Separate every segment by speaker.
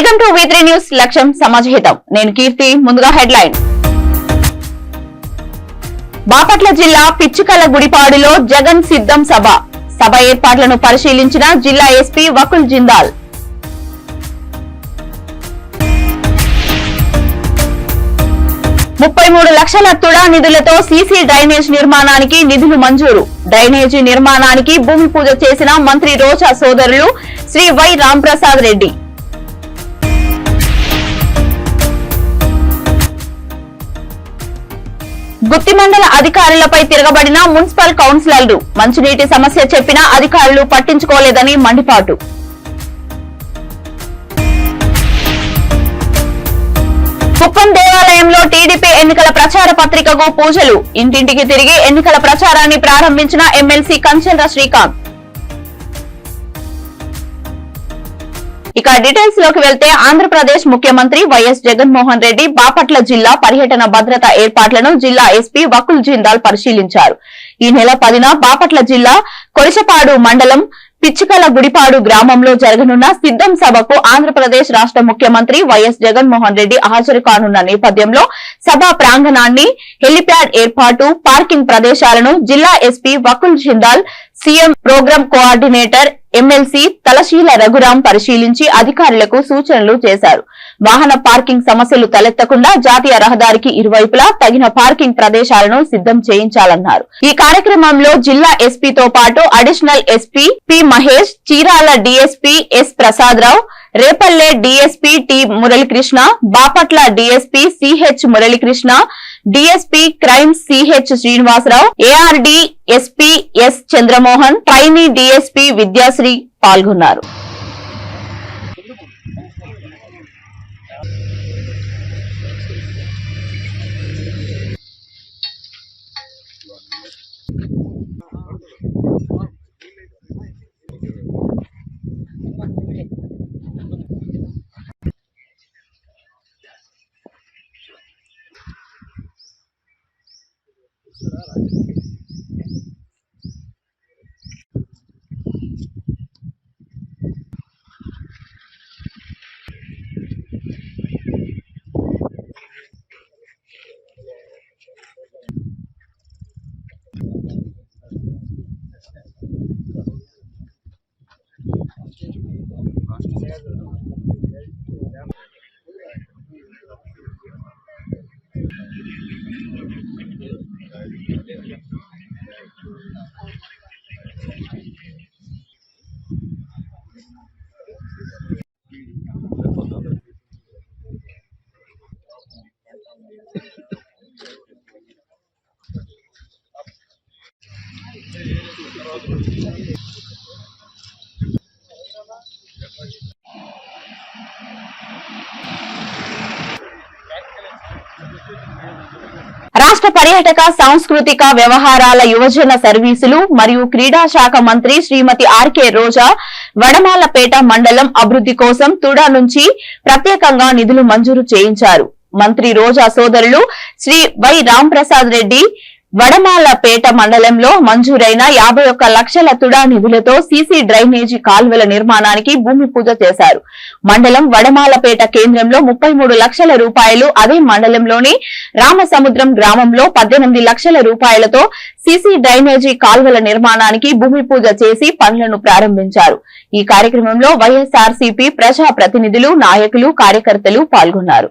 Speaker 1: Welcome to V3 news. లక్ష్యం సమాజహితం. నేను కీర్తి. ముందుగా హెడ్లైన్. బాపట్ల జిల్లా పిచ్చుకల గుడిపాడులో జగన్ సిద్ధం సభ ఏర్పాట్లను పరిశీలించిన జిల్లా ఎస్పీ వకుల్ జిందాల్. ₹33 లక్షల తుడా నిధులతో సీసీ డ్రైనేజ్ నిర్మాణానికి నిధులు మంజూరు. డ్రైనేజీ నిర్మాణానికి భూమి పూజ చేసిన మంత్రి రోజా సోదరులు శ్రీ వై రాంప్రసాద్ రెడ్డి. గుత్తి మండల అధికారులపై తిరగబడిన మున్సిపల్ కౌన్సిలర్లు. మంచినీటి సమస్య చెప్పినా అధికారులు పట్టించుకోలేదని మండిపాటు. కుప్పం దేవాలయంలో టీడీపీ ఎన్నికల ప్రచార పత్రికకు పూజలు. ఇంటింటికి తిరిగి ఎన్నికల ప్రచారాన్ని ప్రారంభించిన ఎమ్మెల్సీ కంచెల శ్రీకాంత్. ఇక డీటెయిల్స్ లోకి వెళ్తే ఆంధ్రప్రదేశ్ ముఖ్యమంత్రి వైఎస్ జగన్మోహన్ రెడ్డి బాపట్ల జిల్లా పర్యటన భద్రత ఏర్పాట్లను జిల్లా ఎస్పీ వకుల్ జిందాల్ పరిశీలించారు. ఈ నెల 10న బాపట్ల జిల్లా కొరిసపాడు మండలం పిచ్చుకల గుడిపాడు గ్రామంలో జరగనున్న సిద్ధం సభకు ఆంధ్రప్రదేశ్ రాష్ట్ర ముఖ్యమంత్రి వైఎస్ జగన్మోహన్ రెడ్డి హాజరు కానున్న నేపథ్యంలో సభా ప్రాంగణాన్ని, హెలిప్యాడ్ ఏర్పాటు, పార్కింగ్ ప్రదేశాలను జిల్లా SP Vakul Jindal, CM programme coordinator MLC Talasila Raghuram పరిశీలించి అధికారులకు సూచనలు చేశారు. వాహన పార్కింగ్ సమస్యలు తలెత్తకుండా జాతీయ రహదారికి ఇరువైపులా తగిన పార్కింగ్ ప్రదేశాలను సిద్ధం చేయించాలన్నారు. ఈ కార్యక్రమంలో జిల్లా ఎస్పీతో పాటు additional SP P Mahesh, Chirala DSP S Prasadarao, Repalle DSP T Muralikrishna, Bapatla DSP CH Muralikrishna, DSP crimes CH Srinivasarao, ARD SP S Chandramohan, trainee DSP Vidyasri పాల్గొన్నారు. రాష్ట్ర పర్యాటక, సాంస్కృతిక వ్యవహారాల, యువజన సర్వీసులు మరియు క్రీడా శాఖ మంత్రి శ్రీమతి ఆర్కే రోజా వడమాలపేట మండలం అభివృద్ధి కోసం తుడా నుంచి ప్రత్యేకంగా నిధులు మంజూరు చేయించారు. మంత్రి రోజా సోదరులు శ్రీ వై రాంప్రసాద్ రెడ్డి వడమాలపేట మండలంలో మంజూరైన 51 లక్షల తుడా నిధులతో సీసీ డ్రైనేజీ కాల్వల నిర్మాణానికి భూమి పూజ చేశారు. మండలం వడమాలపేట కేంద్రంలో 33 లక్షల రూపాయలు, అదే మండలంలోని రామసముద్రం గ్రామంలో 18 లక్షల రూపాయలతో సీసీ డ్రైనేజీ కాల్వల నిర్మాణానికి భూమి పూజ చేసి పనులను ప్రారంభించారు. ఈ కార్యక్రమంలో వైఎస్ఆర్సీపీ ప్రజా ప్రతినిధులు, నాయకులు, కార్యకర్తలు పాల్గొన్నారు.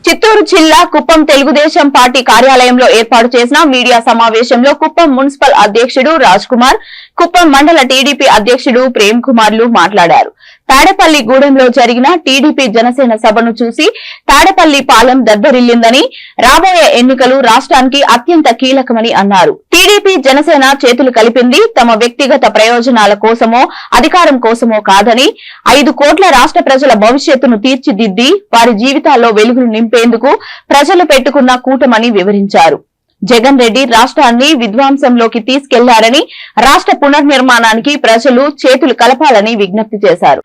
Speaker 1: చిత్తూరు జిల్లా కుప్పం తెలుగుదేశం పార్టీ కార్యాలయంలో ఏర్పాటు చేసిన మీడియా సమావేశంలో కుప్పం మున్సిపల్ అధ్యక్షుడు రాజ్ కుమార్, కుప్పం మండల టీడీపీ అధ్యక్షుడు ప్రేమ్ కుమార్లు మాట్లాడారు. తాడేపల్లి గూడెంలో జరిగిన టీడీపీ జనసేన సభను చూసి తాడేపల్లి పాలెం దద్దరిల్లిందని, రాబోయే ఎన్నికలు రాష్ట్రానికి అత్యంత కీలకమని అన్నారు. టీడీపీ జనసేన చేతులు కలిపింది తమ వ్యక్తిగత ప్రయోజనాల కోసమో అధికారం కోసమో కాదని, 5 కోట్ల రాష్ట్ర ప్రజల భవిష్యత్తును తీర్చిదిద్ది వారి జీవితాల్లో వెలుగులు నింపేందుకు ప్రజలు పెట్టుకున్న కూటమని వివరించారు. జగన్ రెడ్డి రాష్ట్రాన్ని విధ్వంసంలోకి తీసుకెళ్లారని, రాష్ట్ర పునర్నిర్మాణానికి ప్రజలు చేతులు కలపాలని విజ్ఞప్తి చేశారు.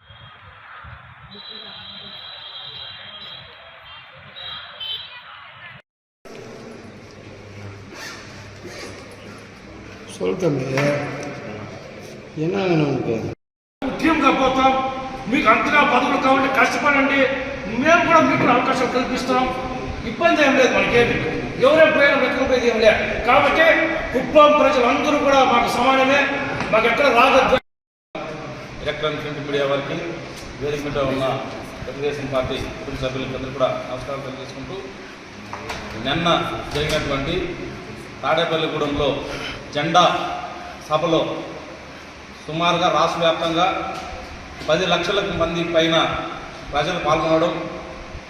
Speaker 2: ఉద్యమంగా పోతాం, మీకు అంతగా పదవులు కావాలంటే కష్టపడండి, మేము కూడా మీకు అవకాశం కల్పిస్తాం. ఇబ్బంది ఏం లేదు, మనకేమి ఎవరేం ప్రయోజనం వెతుకుపోయేది ఏం లేదు. కాబట్టి కుప్పం ప్రజలందరూ కూడా మాకు సమానమే, మాకు ఎక్కడ రాగద్దు.
Speaker 3: ఎలక్ట్రానిక్ ప్రింట్ మీడియా వారికి, వేదిక మీద ఉన్న తెలుగుదేశం పార్టీ కుటుంబ సభ్యులందరూ కూడా నమస్కారం తెలియజేసుకుంటూ, నిన్న జరిగినటువంటి తాడేపల్లిగూడెంలో జెండా సభలో సుమారుగా రాష్ట్ర వ్యాప్తంగా 10 లక్షల మంది పైన ప్రజలు పాల్గొనడం,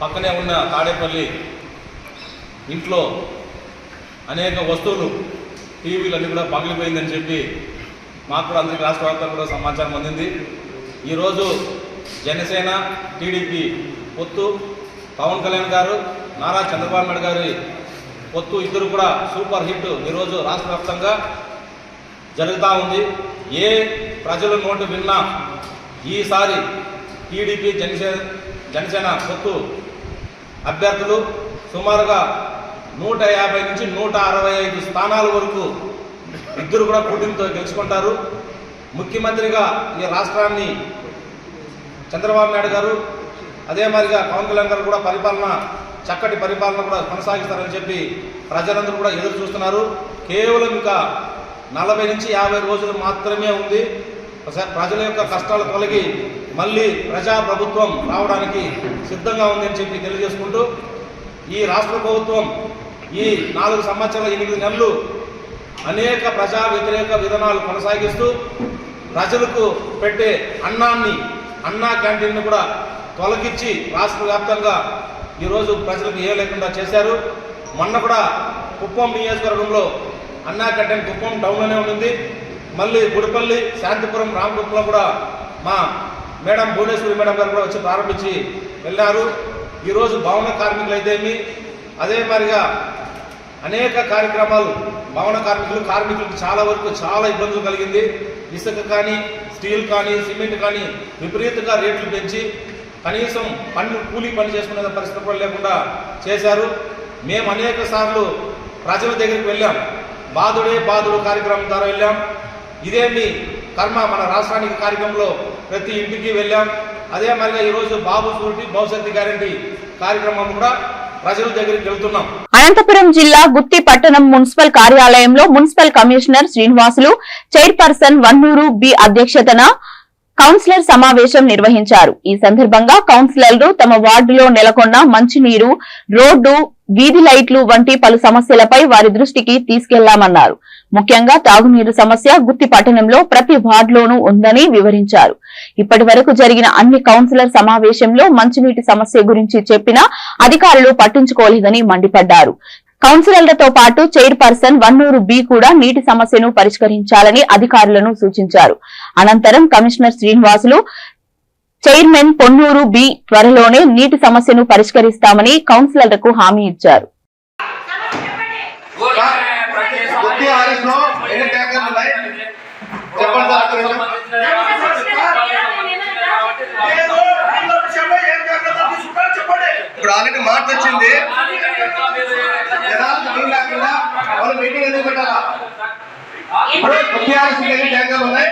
Speaker 3: పక్కనే ఉన్న తాడేపల్లి ఇంట్లో అనేక వస్తువులు, టీవీలు అన్నీ కూడా పగిలిపోయిందని చెప్పి మాకు కూడా అందరికీ రాష్ట్ర వ్యాప్తంగా కూడా సమాచారం అందింది. ఈరోజు జనసేన టీడీపీ పొత్తు, పవన్ కళ్యాణ్ గారు, నారా చంద్రబాబు నాయుడు గారి పొత్తు ఇద్దరు కూడా సూపర్ హిట్ ఈరోజు రాష్ట్ర వ్యాప్తంగా జరుగుతూ ఉంది. ఏ ప్రజల నోటు విన్నా ఈసారి టీడీపీ జనసేన పొత్తు అభ్యర్థులు సుమారుగా 150 నుంచి 165 స్థానాల వరకు ఇద్దరు కూడా పోటీతో గెలుచుకుంటారు. ముఖ్యమంత్రిగా ఈ రాష్ట్రాన్ని చంద్రబాబు నాయుడు గారు, అదే మాదిరిగా పవన్ కళ్యాణ్ గారు కూడా చక్కటి పరిపాలన కూడా కొనసాగిస్తారని చెప్పి ప్రజలందరూ కూడా ఎదురు చూస్తున్నారు. కేవలం ఇంకా 40 నుంచి 50 రోజులు మాత్రమే ఉంది. ప్రజల యొక్క కష్టాలు తొలగి మళ్ళీ ప్రజాప్రభుత్వం రావడానికి సిద్ధంగా ఉందని చెప్పి తెలియజేసుకుంటూ, ఈ రాష్ట్ర ప్రభుత్వం ఈ 4 సంవత్సరాల 8 నెలలు అనేక ప్రజా వ్యతిరేక విధానాలు కొనసాగిస్తూ ప్రజలకు పెట్టే అన్నా క్యాంటీన్ను కూడా తొలగించి రాష్ట్ర వ్యాప్తంగా ఈరోజు ప్రజలకు ఏ లేకుండా చేశారు. మొన్న కూడా కుప్పం నియోజకవర్గంలో అన్నా క్యాంటీన్ కుప్పం టౌన్లోనే ఉంది. మళ్ళీ గుడిపల్లి, శాంతిపురం, రామకుప్పంలో కూడా మా మేడం భువనేశ్వరి మేడం గారు కూడా వచ్చి ప్రారంభించి వెళ్ళారు. ఈరోజు భవన కార్మికులు అయితేమి, అదే మాదిరిగా అనేక కార్యక్రమాలు భవన కార్మికులకు చాలా వరకు చాలా ఇబ్బందులు కలిగింది. ఇసుక కానీ, స్టీల్ కానీ, సిమెంట్ కానీ విపరీతంగా రేట్లు పెంచి కనీసం కూలీ పని చేసుకునే పరిస్థితి కూడా లేకుండా చేశారు. మేము అనేక సార్లు ప్రజల దగ్గరికి వెళ్ళాం, బాధుడు కార్యక్రమం ద్వారా వెళ్ళాం. ఇదేమి కర్మ మన రాష్ట్రానికి కార్యక్రమంలో ప్రతి ఇంటికి వెళ్ళాం. అదే మరిగా ఈరోజు బాబు సూటి భవిష్యత్తు గ్యారంటీ కార్యక్రమం కూడా ప్రజల దగ్గరికి వెళ్తున్నాం.
Speaker 1: అనంతపురం జిల్లా గుత్తి పట్టణం మున్సిపల్ కార్యాలయంలో municipal commissioner Srinivasulu, chairperson Vannuru B అధ్యక్షతన కౌన్సిలర్ సమావేశం నిర్వహించారు. ఈ సందర్భంగా కౌన్సిలర్లు తమ వార్డులో నెలకొన్న మంచినీరు, రోడ్డు, వీధి లైట్లు వంటి పలు సమస్యలపై వారి దృష్టికి తీసుకెళ్లామన్నారు. ముఖ్యంగా తాగునీరు సమస్య గుత్తి పట్టణంలో ప్రతి వార్డులోనూ ఉందని వివరించారు. ఇప్పటి వరకు జరిగిన అన్ని కౌన్సిలర్ సమావేశంలో మంచినీటి సమస్య గురించి చెప్పినా అధికారులు పట్టించుకోలేదని మండిపడ్డారు. కౌన్సిలర్లతో పాటు చైర్పర్సన్ వన్నూరు బి కూడా నీటి సమస్యను పరిష్కరించాలని అధికారులను సూచించారు. అనంతరం commissioner Srinivasulu, chairman Ponnuru B త్వరలోనే నీటి సమస్యను పరిష్కరిస్తామని కౌన్సిలర్లకు హామీ ఇచ్చారు.
Speaker 4: ఇప్పుడు ఆల్రెడీ మార్చి వచ్చింది, మీటింగ్ ఎందుకు పెట్టాలా? ఇప్పుడు ట్యాంకర్లు ఉన్నాయి.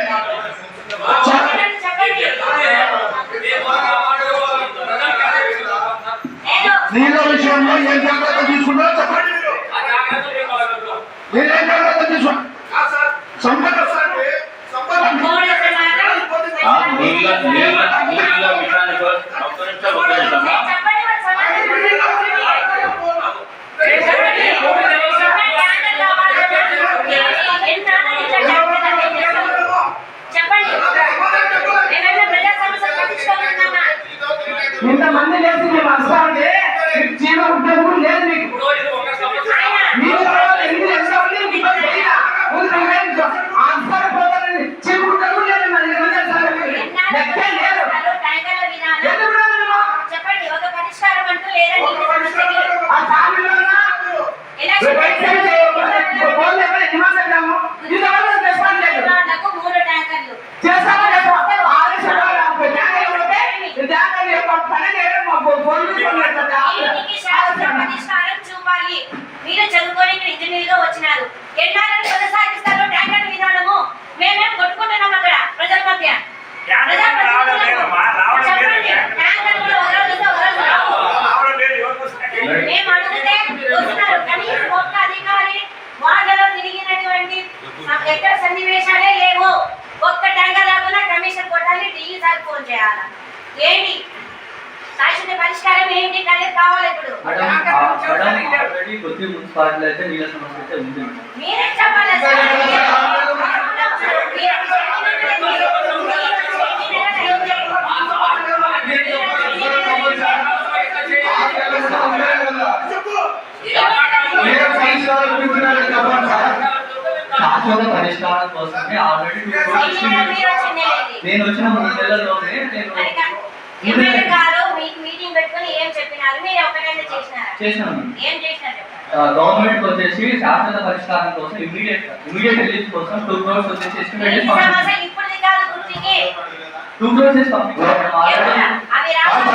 Speaker 4: నీళ్ళ విషయంలో ఏం జాగ్రత్త తీసుకున్నా చెప్పండి. నేనేం జాగ్రత్త తీసుకున్నా
Speaker 5: చదువుకొని ఇక్కడ ఇంజనీర్గా వచ్చినారు. ఎన్నాళ్ళని కొనసాగిస్తారు ట్యాంకర్ విధానము? మేమేం కొట్టుకుంటున్నాం అక్కడ ప్రజల మధ్య. మేము అడిగితే వస్తున్నారు. కనీసం ఒక్క అధికారి వార్డులో తిరిగినటువంటి ఎక్కడ సన్నివేశాలే లేవు. ఒక్క ట్యాంకర్ రాకుండా కమిషన్ కొట్టాలి, ఢిల్లీ సార్ ఫోన్ చేయాలి. ఏంటి శాశ్వత పరిష్కారం ఏంటి? అనేది కావాలి. ఇప్పుడు మీరే చెప్పాలి సార్.
Speaker 6: శాశ్వత పరిష్కారం కోసమే ఆల్రెడీ నేను వచ్చిన 3 నెలల్లోనే
Speaker 5: మీటింగ్ పెట్టుకొని ఏం చెప్పినారు? మీరు ఒకటైనా చేసినారు? ఏం చేసినారు?
Speaker 6: గవర్నమెంట్ వచ్చేసి శాశ్వత పరిష్కారం కోసం ఇమీడియట్ రిలీఫ్ కోసం 2 crores వచ్చేసి ఎస్టిమేట్
Speaker 5: ఇప్పుడు కాదు గుర్తికి
Speaker 6: 2 crores చేసి పంపించారు.
Speaker 5: అవి రాష్ట్ర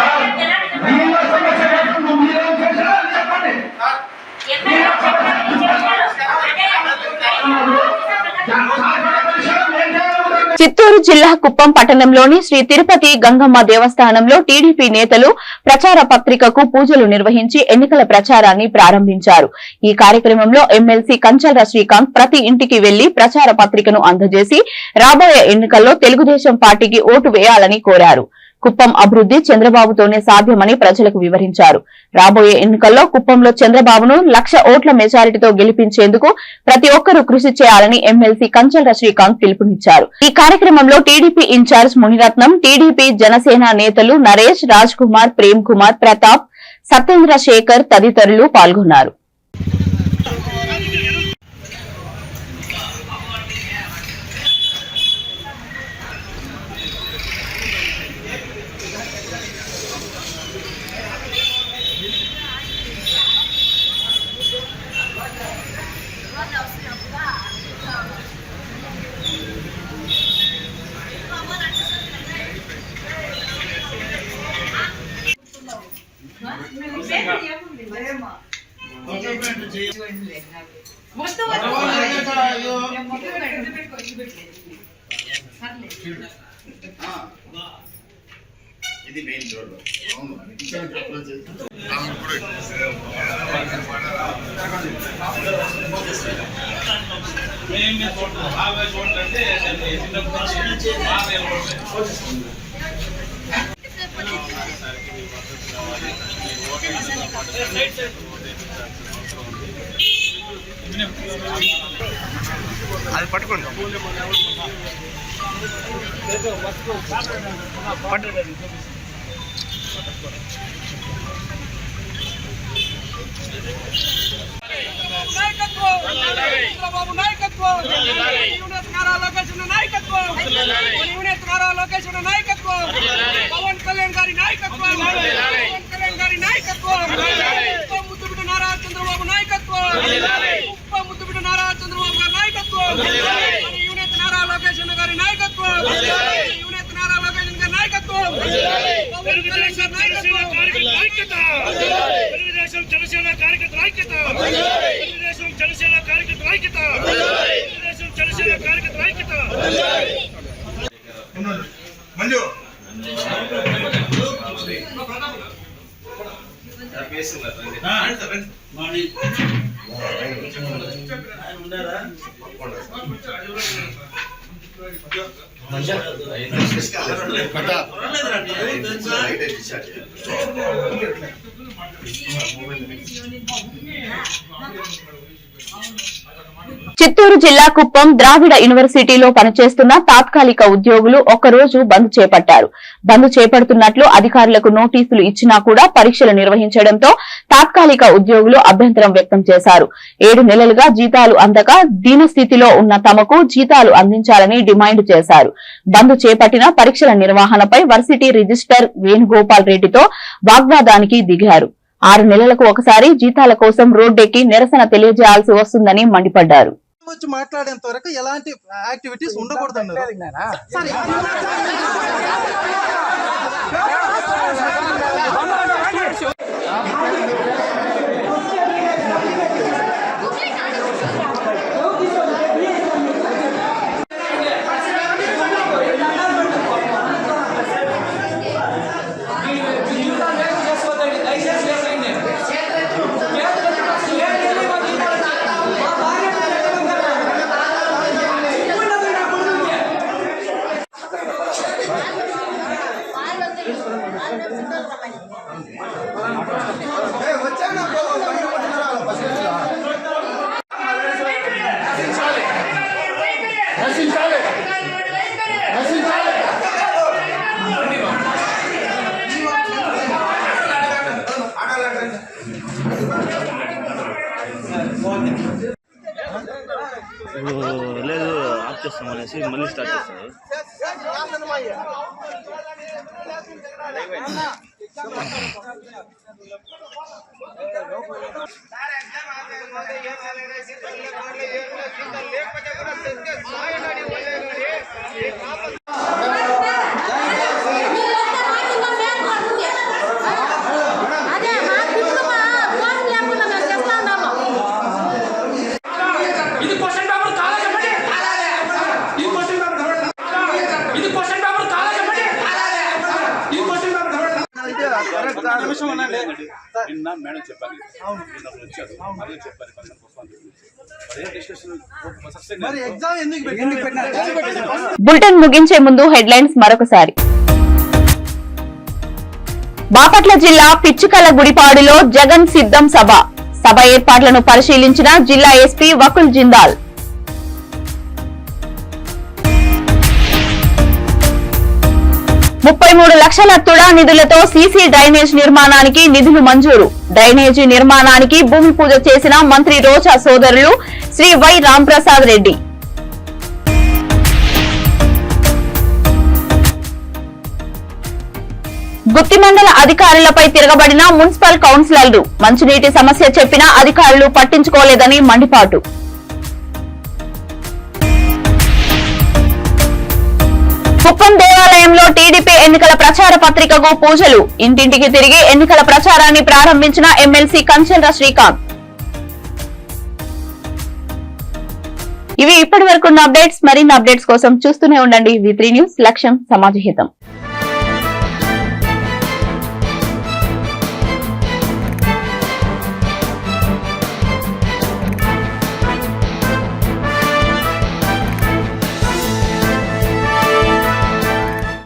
Speaker 1: చిత్తూరు జిల్లా కుప్పం పట్టణంలోని శ్రీ తిరుపతి గంగమ్మ దేవస్థానంలో టీడీపీ నేతలు ప్రచార పత్రికకు పూజలు నిర్వహించి ఎన్నికల ప్రచారాన్ని ప్రారంభించారు. ఈ కార్యక్రమంలో ఎమ్మెల్సీ కంచర్ల శ్రీకాంత్ ప్రతి ఇంటికి వెళ్లి ప్రచార పత్రికను అందజేసి రాబోయే ఎన్నికల్లో తెలుగుదేశం పార్టీకి ఓటు వేయాలని కోరారు. కుప్పం అభివృద్ధి చంద్రబాబుతోనే సాధ్యమని ప్రజలకు వివరించారు. రాబోయే ఎన్నికల్లో కుప్పంలో చంద్రబాబును 1,00,000 ఓట్ల మెజారిటీతో గెలిపించేందుకు ప్రతి ఒక్కరూ కృషి చేయాలని ఎమ్మెల్సీ కంచర్ల శ్రీకాంత్ పిలుపునిచ్చారు. ఈ కార్యక్రమంలో TDP incharge Muniratnam, TDP Janasena నేతలు నరేష్, రాజ్ కుమార్, ప్రేమ్ కుమార్, ప్రతాప్, సత్యేంద్ర శేఖర్ తదితరులు పాల్గొన్నారు.
Speaker 4: ఇది మెయిన్ రోడ్. అవును అది పట్టుకోండి.
Speaker 7: చంద్రబాబు నాయకత్వం, నారా లోకేష్ నాయకత్వం, పవన్ కళ్యాణ్ గారి నాయకత్వం, ముద్దుబిడ్డ నారా చంద్రబాబు నాయకత్వం, ముద్దుబిడ్డ నారా చంద్రబాబు గారి నాయకత్వం, యూనిట్ నారా లోకేష్ గారి నాయకత్వం, యూనిట్ నారా లోకేష్ గారి నాయకత్వం, తెలుగుదేశం జనసేన కార్యకర్తల ఐక్యత, తెలుగుదేశం జనసేన కార్యకర్తల ఐక్యత, తెలుగుదేశం జనసేన కార్యకర్తల ఐక్యత.
Speaker 4: మంజు
Speaker 1: చిత్తూరు జిల్లా కుప్పం ద్రావిడ యూనివర్సిటీలో పనిచేస్తున్న తాత్కాలిక ఉద్యోగులు ఒక్కరోజు బంద్ చేపట్టారు. బంద్ చేపడుతున్నట్లు అధికారులకు నోటీసులు ఇచ్చినా కూడా పరీక్షలు నిర్వహించడంతో తాత్కాలిక ఉద్యోగులు అభ్యంతరం వ్యక్తం చేశారు. 7 నెలలుగా జీతాలు అందక దీనస్థితిలో ఉన్న తమకు జీతాలు అందించాలని డిమాండ్ చేశారు. బంద్ చేపట్టిన పరీక్షల నిర్వహణపై వర్సిటీ రిజిస్టర్ వేణుగోపాల్ రెడ్డితో వాగ్వాదానికి దిగారు. 6 నెలలకు ఒకసారి జీతాల కోసం రోడ్డెక్కి నిరసన తెలియజేయాల్సి వస్తుందని మండిపడ్డారు.
Speaker 8: వచ్చి మాట్లాడేంత వరకు ఎలాంటి యాక్టివిటీస్ ఉండకూడదు.
Speaker 9: చేస్తాము అనేసి మళ్ళీ స్టార్ట్ చేస్తారు.
Speaker 3: నిన్న మేడం చెప్పాను, వచ్చారు అదే చెప్పారు.
Speaker 1: బులెటిన్ ముగించే ముందు హెడ్లైన్స్ మరొకసారి. బాపట్ల జిల్లా పిచ్చుకల గుడిపాడులో జగన్ సిద్ధం సభ ఏర్పాట్లను పరిశీలించిన జిల్లా ఎస్పీ వకుల్ జిందాల్. ₹33 లక్షల తుడా నిధులతో సీసీ డ్రైనేజ్ నిర్మాణానికి నిధులు మంజూరు. డ్రైనేజీ నిర్మాణానికి భూమి పూజ చేసిన మంత్రి రోజా సోదరులు శ్రీ వై రాంప్రసాద్ రెడ్డి. గుత్తి మండల అధికారులపై తిరగబడిన మున్సిపల్ కౌన్సిలర్లు. మంచినీటి సమస్య చెప్పినా అధికారులు పట్టించుకోలేదని మండిపాటు. కుప్పం దేవాలయంలో టీడీపీ ఎన్నికల ప్రచార పత్రికకు పూజలు. ఇంటింటికి తిరిగి ఎన్నికల ప్రచారాన్ని ప్రారంభించిన ఎమ్మెల్సీ కంచెల శ్రీకాంత్. ఇవి ఇప్పటి వరకున్న అప్డేట్స్. మరిన్ని అప్డేట్స్ కోసం చూస్తూనే ఉండండి V3 న్యూస్. లక్ష్యం సమాజహితం.